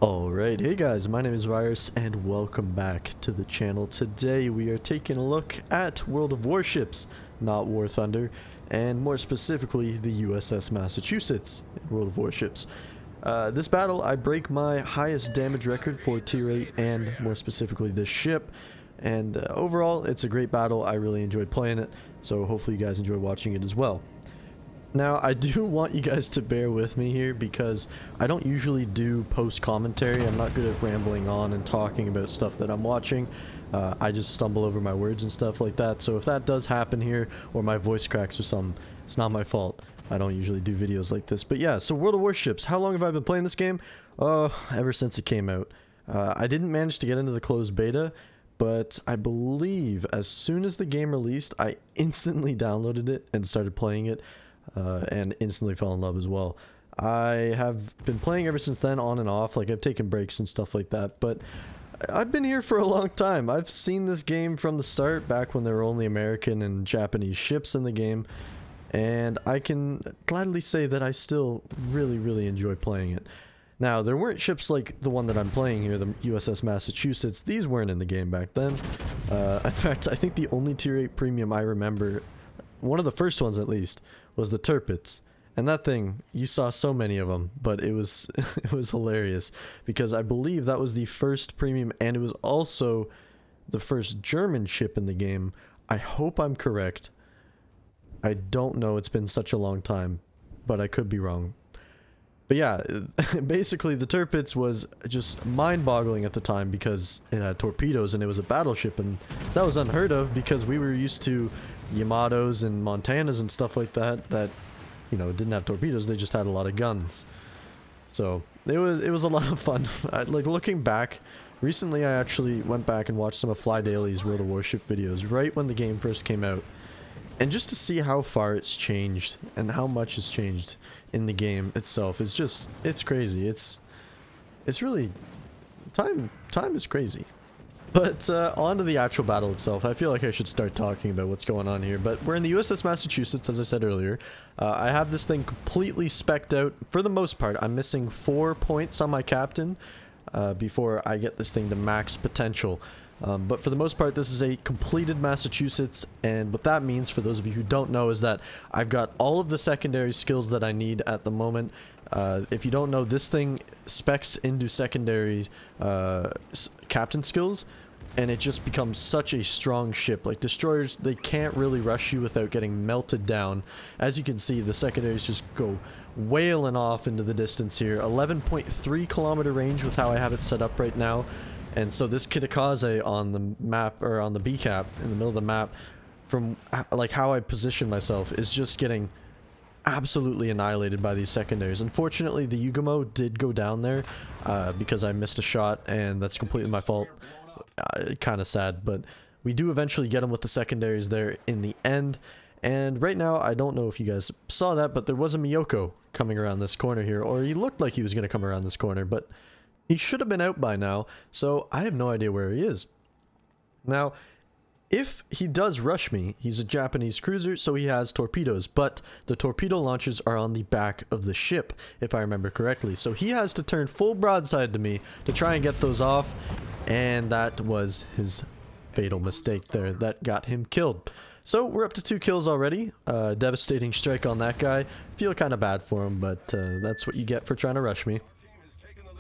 Alright, hey guys, my name is Virus and welcome back to the channel. Today we are taking a look at World of Warships, not War Thunder, and more specifically the USS Massachusetts in World of Warships. This battle, I break my highest damage record for tier 8 and more specifically this ship, and overall it's a great battle. I really enjoyed playing it, so hopefully you guys enjoy watching it as well. Now, I do want you guys to bear with me here because I don't usually do post-commentary. I'm not good at rambling on and talking about stuff that I'm watching. I just stumble over my words and stuff like that. So if that does happen here, or my voice cracks or something, it's not my fault. I don't usually do videos like this. But yeah, so World of Warships. How long have I been playing this game? Ever since it came out. I didn't manage to get into the closed beta, but I believe as soon as the game released, I instantly downloaded it and started playing it. And instantly fell in love as well. I have been playing ever since then, on and off. Like, I've taken breaks and stuff like that, but I've been here for a long time. I've seen this game from the start, back when there were only American and Japanese ships in the game, and I can gladly say that I still really enjoy playing it. Now, there weren't ships like the one that I'm playing here, the USS Massachusetts. These weren't in the game back then. In fact, I think the only tier 8 premium I remember, one of the first ones at least, was the Tirpitz. And that thing, you saw so many of them, but it was it was hilarious because I believe that was the first premium, and it was also the first German ship in the game. I hope I'm correct. I don't know, it's been such a long time, but I could be wrong. But yeah, basically the Tirpitz was just mind-boggling at the time because it had torpedoes and it was a battleship, and that was unheard of because we were used to Yamatos and Montanas and stuff like that you know, didn't have torpedoes. They just had a lot of guns. So it was a lot of fun. Like, looking back, recently I actually went back and watched some of Fly Daily's World of Warship videos right when the game first came out, and just to see how far it's changed and how much has changed in the game itself is just, it's crazy. It's really, time is crazy. But on to the actual battle itself. I feel like I should start talking about what's going on here. But we're in the USS Massachusetts, as I said earlier. I have this thing completely spec'd out. For the most part, I'm missing 4 points on my captain before I get this thing to max potential. But for the most part, this is a completed Massachusetts, and what that means, for those of you who don't know, is that I've got all of the secondary skills that I need at the moment. If you don't know, this thing specs into secondary captain skills, and it just becomes such a strong ship. Like, destroyers, they can't really rush you without getting melted down. As you can see, the secondaries just go wailing off into the distance here. 11.3 kilometer range with how I have it set up right now. And so this Kitakaze on the map, or on the B cap in the middle of the map, from like how I position myself, is just getting absolutely annihilated by these secondaries. Unfortunately, the Yugamo did go down there because I missed a shot, and that's completely my fault. Kind of sad, but we do eventually get them with the secondaries there in the end. And right now, I don't know if you guys saw that, but there was a Miyoko coming around this corner here, or he looked like he was going to come around this corner, but he should have been out by now, so I have no idea where he is. Now, if he does rush me, he's a Japanese cruiser, so he has torpedoes, but the torpedo launchers are on the back of the ship, if I remember correctly. So he has to turn full broadside to me to try and get those off, and that was his fatal mistake there. That got him killed. So we're up to 2 kills already. Devastating strike on that guy. Feel kind of bad for him, but that's what you get for trying to rush me.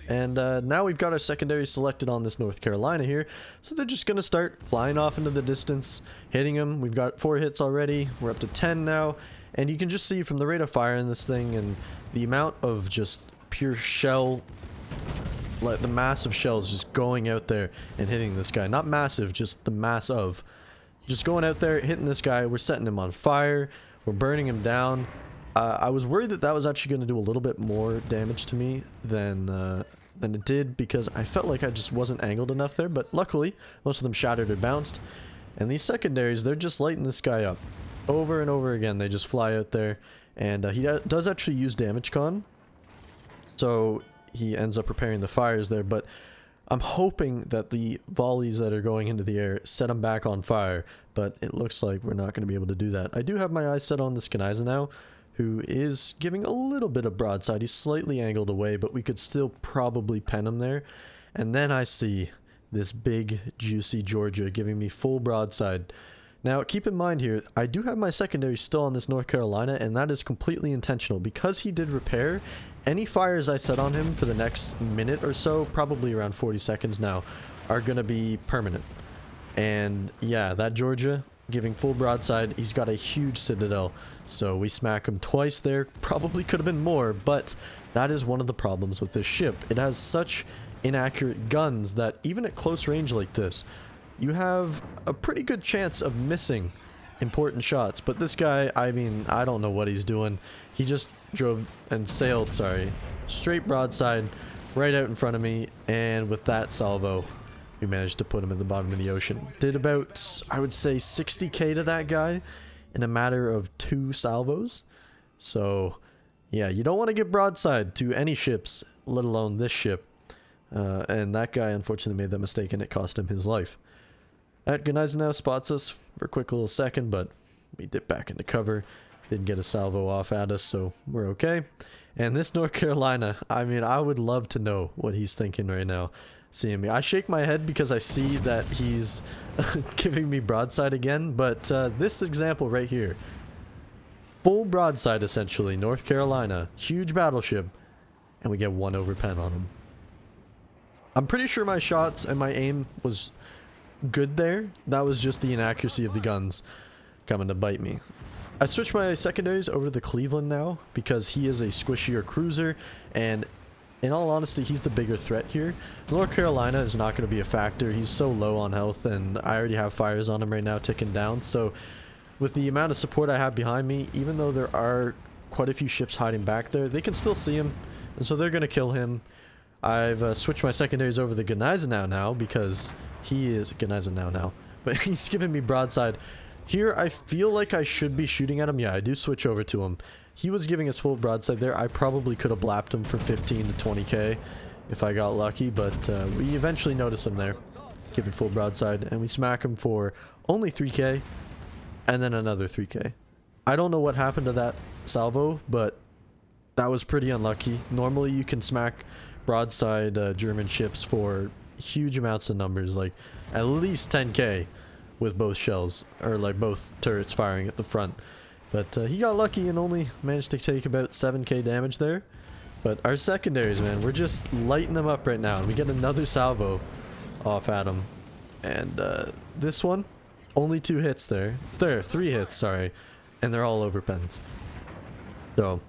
And now we've got our secondary selected on this North Carolina here, so they're just going to start flying off into the distance, hitting them. We've got 4 hits already. We're up to 10 now, and you can just see from the rate of fire in this thing and the amount of just pure shell, like the massive shells just going out there and hitting this guy. Not massive, just the mass of. Just going out there, hitting this guy. We're setting him on fire. We're burning him down. I was worried that that was actually going to do a little bit more damage to me than it did, because I felt like I just wasn't angled enough there, but luckily most of them shattered or bounced. And these secondaries, they're just lighting this guy up over and over again. They just fly out there, and he does actually use damage con, so he ends up repairing the fires there. But I'm hoping that the volleys that are going into the air set him back on fire, but it looks like we're not going to be able to do that. I do have my eyes set on this Kanaiza now, who is giving a little bit of broadside. He's slightly angled away, but we could still probably pen him there. And then I see this big, juicy Georgia giving me full broadside. Now, keep in mind here, I do have my secondary still on this North Carolina, and that is completely intentional. Because he did repair, any fires I set on him for the next minute or so, probably around 40 seconds now, are going to be permanent. And yeah, that Georgia giving full broadside, he's got a huge citadel, so we smack him twice there. Probably could have been more, but that is one of the problems with this ship. It has such inaccurate guns that even at close range like this, you have a pretty good chance of missing important shots. But this guy, I mean, I don't know what he's doing. He just drove and sailed, sorry, straight broadside right out in front of me, and with that salvo, we managed to put him at the bottom of the ocean. Did about, I would say, 60k to that guy in a matter of 2 salvos. So, yeah, you don't want to get broadside to any ships, let alone this ship. And that guy unfortunately made that mistake, and it cost him his life. That Gneisenau spots us for a quick little second, but we dip back into cover. Didn't get a salvo off at us, so we're okay. And this North Carolina, I mean, I would love to know what he's thinking right now. Seeing me, I shake my head because I see that he's giving me broadside again, but this example right here, full broadside essentially, North Carolina, huge battleship, and we get 1 over pen on him. I'm pretty sure my shots and my aim was good there. That was just the inaccuracy of the guns coming to bite me. I switched my secondaries over to the Cleveland now because he is a squishier cruiser, and in all honesty, he's the bigger threat here. North Carolina is not going to be a factor. He's so low on health, and I already have fires on him right now ticking down. So with the amount of support I have behind me, even though there are quite a few ships hiding back there, they can still see him, and so they're going to kill him. I've switched my secondaries over to Gneisenau now because he is Gneisenau now, but he's giving me broadside. Here, I feel like I should be shooting at him. Yeah, I do switch over to him. He was giving us full broadside there. I probably could have blapped him for 15 to 20k if I got lucky, but we eventually notice him there, giving full broadside, and we smack him for only 3k, and then another 3k. I don't know what happened to that salvo, but that was pretty unlucky. Normally, you can smack broadside German ships for huge amounts of numbers, like at least 10k with both shells, or like both turrets firing at the front. But he got lucky and only managed to take about 7k damage there. But our secondaries, man, we're just lighting them up right now. And we get another salvo off at him. And this one, only 2 hits there. 3 hits, sorry. And they're all over pens. So,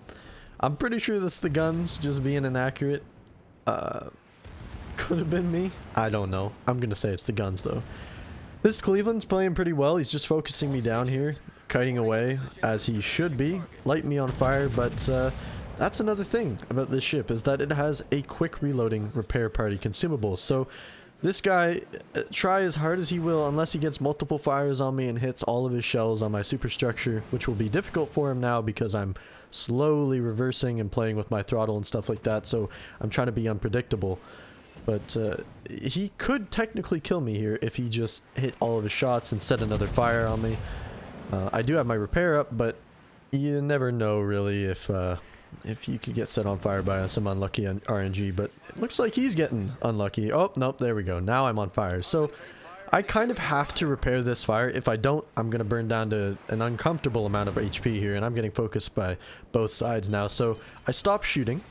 I'm pretty sure that's the guns just being inaccurate. Could have been me. I don't know. I'm going to say it's the guns, though. This Cleveland's playing pretty well. He's just focusing me down here, kiting away as he should be, light me on fire. But that's another thing about this ship, is that it has a quick reloading repair party consumable. So this guy, try as hard as he will, unless he gets multiple fires on me and hits all of his shells on my superstructure, which will be difficult for him now because I'm slowly reversing and playing with my throttle and stuff like that. So I'm trying to be unpredictable. But he could technically kill me here if he just hit all of his shots and set another fire on me. I do have my repair up, but you never know really if you could get set on fire by some unlucky RNG. But it looks like he's getting unlucky. Oh, nope, there we go. Now I'm on fire. So I kind of have to repair this fire. If I don't, I'm going to burn down to an uncomfortable amount of HP here, and I'm getting focused by both sides now. So I stop shooting.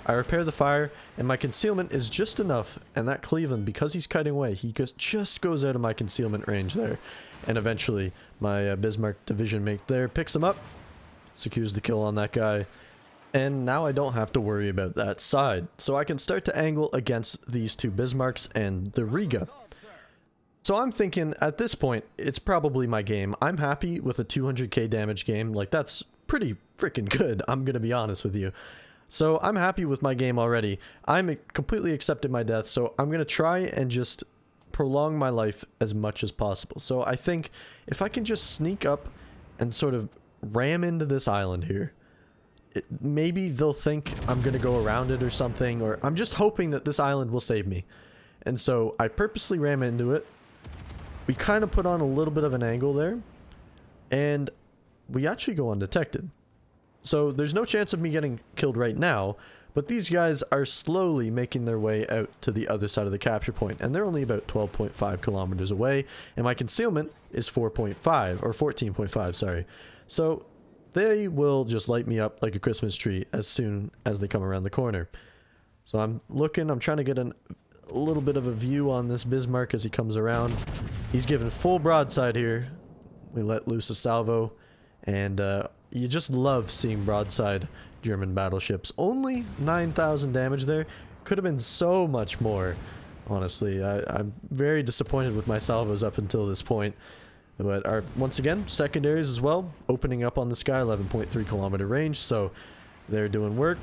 I repair the fire, and my concealment is just enough, and that Cleveland, because he's cutting away, he just goes out of my concealment range there. And eventually, my Bismarck division mate there picks him up, secures the kill on that guy, and now I don't have to worry about that side. So I can start to angle against these 2 Bismarcks and the Riga. So I'm thinking, at this point, it's probably my game. I'm happy with a 200k damage game. Like, that's pretty freaking good, I'm gonna be honest with you. So I'm happy with my game already. I'm completely accepted my death, so I'm going to try and just prolong my life as much as possible. So I think if I can just sneak up and sort of ram into this island here, maybe they'll think I'm going to go around it or something, or I'm just hoping that this island will save me. And so I purposely ram into it. We kind of put on a little bit of an angle there, and we actually go undetected. So there's no chance of me getting killed right now, but these guys are slowly making their way out to the other side of the capture point, and they're only about 12.5 kilometers away, and my concealment is 4.5, or 14.5, sorry. So they will just light me up like a Christmas tree as soon as they come around the corner. So I'm trying to get a little bit of a view on this Bismarck as he comes around. He's giving full broadside here. We let loose a salvo, and you just love seeing broadside German battleships. Only 9,000 damage there. Could have been so much more, honestly. I'm very disappointed with my salvos up until this point. But once again, secondaries as well, opening up on the sky, 11.3 kilometer range, so they're doing work.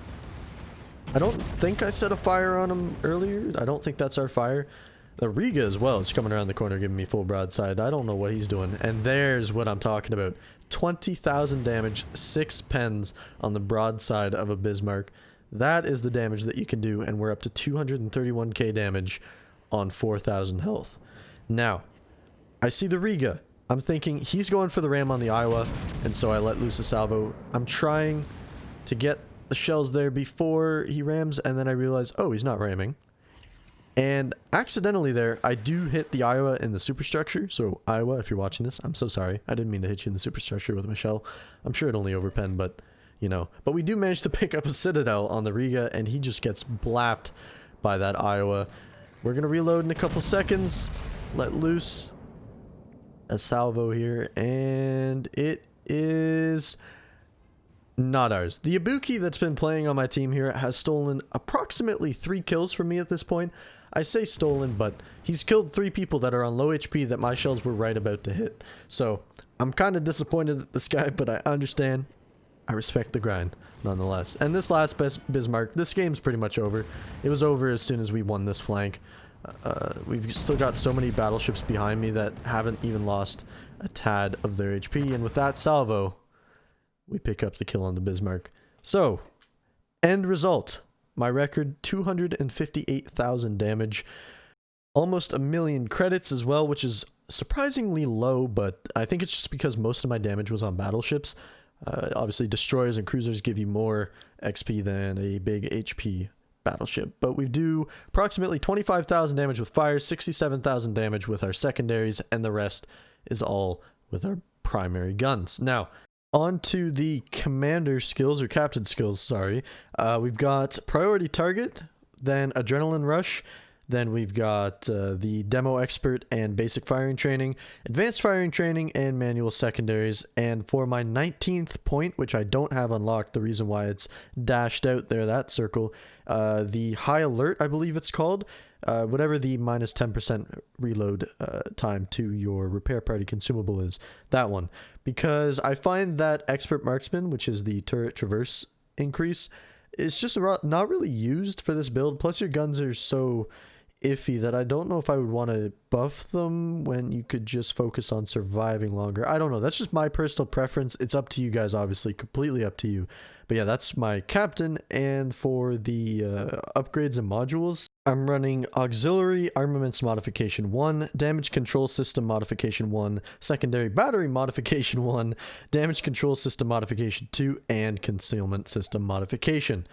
I don't think I set a fire on them earlier. I don't think that's our fire. The Riga as well, it's coming around the corner giving me full broadside. I don't know what he's doing. And there's what I'm talking about. 20,000 damage, 6 pens on the broadside of a Bismarck. That is the damage that you can do, and we're up to 231k damage on 4,000 health. Now, I see the Riga. I'm thinking he's going for the ram on the Iowa, and so I let loose a salvo. I'm trying to get the shells there before he rams, and then I realize, oh, he's not ramming. And accidentally there, I do hit the Iowa in the superstructure. So Iowa, if you're watching this, I'm so sorry. I didn't mean to hit you in the superstructure with my shell. I'm sure it only overpenned, but you know. But we do manage to pick up a Citadel on the Riga, and he just gets blapped by that Iowa. We're going to reload in a couple seconds. Let loose a salvo here, and it is not ours. The Ibuki that's been playing on my team here has stolen approximately 3 kills from me at this point. I say stolen, but he's killed 3 people that are on low HP that my shells were right about to hit. So I'm kind of disappointed at this guy, but I understand. I respect the grind nonetheless. And this last Bismarck, this game's pretty much over. It was over as soon as we won this flank. We've still got so many battleships behind me that haven't even lost a tad of their HP. And with that salvo, we pick up the kill on the Bismarck. So, end result. My record, 258,000 damage. Almost 1,000,000 credits as well, which is surprisingly low, but I think it's just because most of my damage was on battleships. Obviously, destroyers and cruisers give you more XP than a big HP battleship. But we do approximately 25,000 damage with fire, 67,000 damage with our secondaries, and the rest is all with our primary guns. Now, on to the commander skills, or captain skills, sorry. We've got priority target, then adrenaline rush, then we've got the demo expert and basic firing training, advanced firing training, and manual secondaries. And for my 19th point, which I don't have unlocked, the reason why it's dashed out there, that circle, the high alert, I believe it's called, whatever the minus 10% reload time to your repair party consumable is, that one. Because I find that expert marksman, which is the turret traverse increase, is just not really used for this build. Plus your guns are so iffy that I don't know if I would want to buff them when you could just focus on surviving longer. I don't know. That's just my personal preference. It's up to you guys, obviously. Completely up to you. But yeah, that's my captain. And for the upgrades and modules, I'm running Auxiliary Armaments Modification 1, Damage Control System Modification 1, Secondary Battery Modification 1, Damage Control System Modification 2, and Concealment System Modification.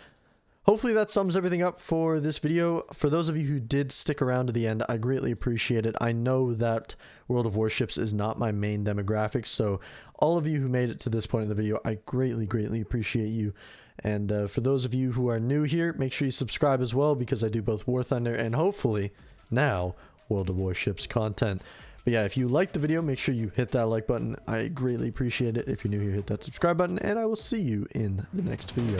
Hopefully that sums everything up for this video. For those of you who did stick around to the end, I greatly appreciate it. I know that World of Warships is not my main demographic, so all of you who made it to this point in the video, I greatly, greatly appreciate you. And for those of you who are new here, make sure you subscribe as well, because I do both War Thunder and hopefully now World of Warships content. But yeah, if you liked the video, make sure you hit that like button. I greatly appreciate it. If you're new here, hit that subscribe button, and I will see you in the next video.